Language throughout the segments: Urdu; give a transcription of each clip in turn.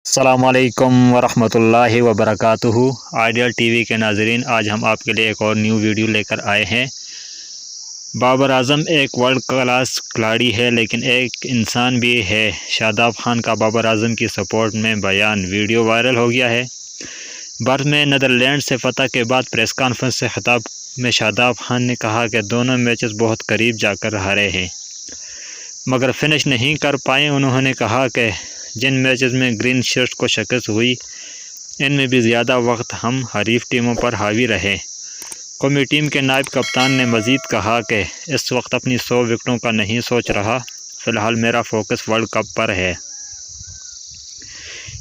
السلام علیکم ورحمۃ اللہ وبرکاتہ۔ آئیڈیل ٹی وی کے ناظرین، آج ہم آپ کے لیے ایک اور نیو ویڈیو لے کر آئے ہیں۔ بابر اعظم ایک ورلڈ کلاس کھلاڑی ہے، لیکن ایک انسان بھی ہے۔ شاداب خان کا بابر اعظم کی سپورٹ میں بیان، ویڈیو وائرل ہو گیا ہے۔ برتھ میں نیدرلینڈ سے فتح کے بعد پریس کانفرنس سے خطاب میں شاداب خان نے کہا کہ دونوں میچز بہت قریب جا کر ہارے ہیں، مگر فنش نہیں کر پائے۔ انہوں نے کہا کہ جن میچز میں گرین شرٹ کو شکست ہوئی، ان میں بھی زیادہ وقت ہم حریف ٹیموں پر حاوی رہے۔ قومی ٹیم کے نائب کپتان نے مزید کہا کہ اس وقت اپنی 100 وکٹوں کا نہیں سوچ رہا، فی الحال میرا فوکس ورلڈ کپ پر ہے۔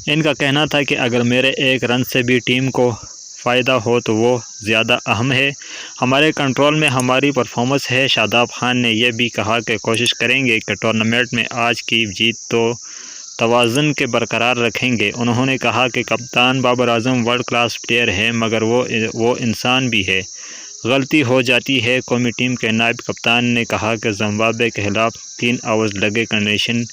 ان کا کہنا تھا کہ اگر میرے ایک رن سے بھی ٹیم کو فائدہ ہو تو وہ زیادہ اہم ہے، ہمارے کنٹرول میں ہماری پرفارمنس ہے۔ شاداب خان نے یہ بھی کہا کہ کوشش کریں گے کہ ٹورنامنٹ میں آج کی جیت تو توازن کے برقرار رکھیں گے۔ انہوں نے کہا کہ کپتان Babar Azam world class player ہے، مگر وہ انسان بھی ہے، غلطی ہو جاتی ہے۔ قومی ٹیم کے نائب کپتان نے کہا کہ زمبابوے کے خلاف 3 اوورز لگے، کنڈیشن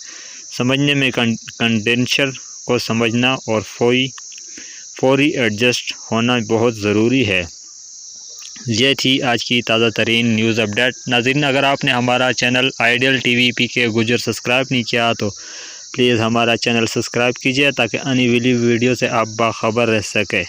سمجھنے میں کنڈیشن کو سمجھنا اور فوری ایڈجسٹ ہونا بہت ضروری ہے۔ یہ تھی آج کی تازہ ترین نیوز اپڈیٹ۔ ناظرین، اگر آپ نے ہمارا چینل آئیڈیل ٹی وی پی کے گجر سبسکرائب نہیں کیا تو پلیز ہمارا چینل سبسکرائب کیجیے تاکہ آنے والی ویڈیو سے آپ باخبر رہ سکیں۔